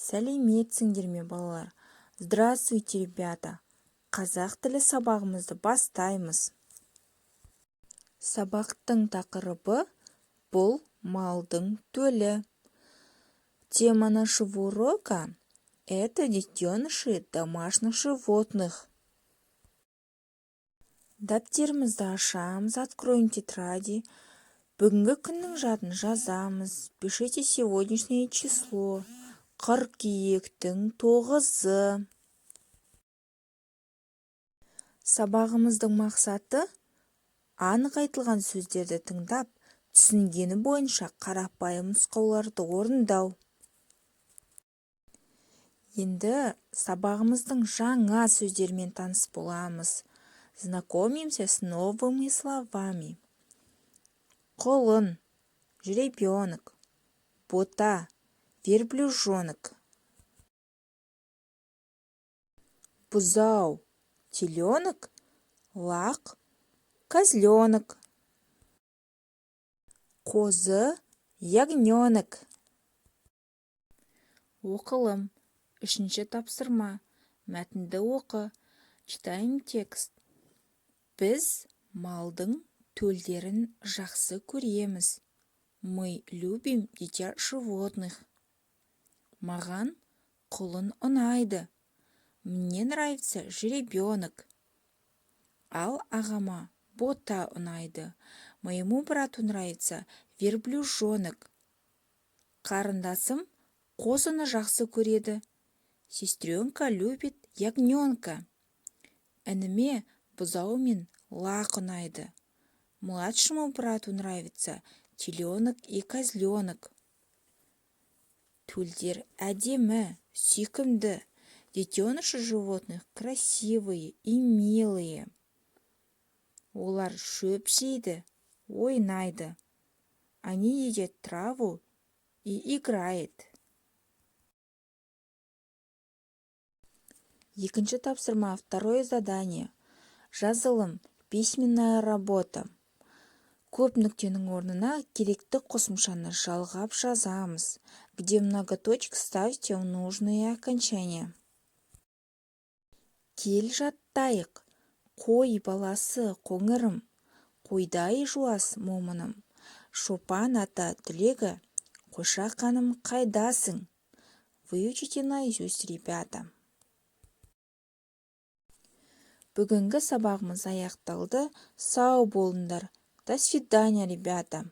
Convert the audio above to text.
Сәлеметсіңдер ме, балалар? Здравствуйте, ребята! Қазақ тілі сабағымызды бастаймыз. Сабақтың тақырыбы бұл малдың төлі. Тема нашего урока – это детеныши домашних животных. Дәптерімізді ашамыз, откроем тетради. Бүгінгі күннің жадын жазамыз. Пишите сегодняшнее число. Қыркүйектің 9-ы. Сабағымыздың мақсаты анық айтылған сөздерді тыңдап, түсінгені бойынша қарапайым нұсқауларды орындау. Енді сабағымыздың жаңа сөздермен таныс боламыз. Знакомимся с новыми словами. Құлын, жеребенок, бота, верблюжонок. Бұзау, теленок, лақ, козленок. Қозы, ягненок. Оқылым. Үшінші тапсырма. Мәтінді оқы. Читаем текст. Біз малдың төлдерін жақсы көреміз. Мы любим дитя животных. Маған құлын ұнайды. Мне нравится жеребенок. Ал ағама бота ұнайды. Моему брату нравится верблюжонок. Қарындасым қозыны жақсы көреді. Сестренка любит ягненка. Ініме бұзау мен лақ ұнайды. Младшему брату нравится теленок и козленок. Төлдер әдемі, сүйкімді. Детеныши животных красивые и милые. Олар шөп жейді, ойнайды. Они едят траву и играют. Екінші тапсырма, второе задание. Жазылым, письменная работа. Көп нүктенің орнына керекті қосымшаны жалғап жазамыз. Где многоточек ставьте в нужные окончания. Кел жаттайық. Қой баласы қоңырым. Қойдай жуас момыным. Шопан ата түлегі. Қойша қаным қайдасың? Выучите наизусть, ребята. Бүгінгі сабағымыз аяқталды. Сау болыңдар. До свидания, ребята.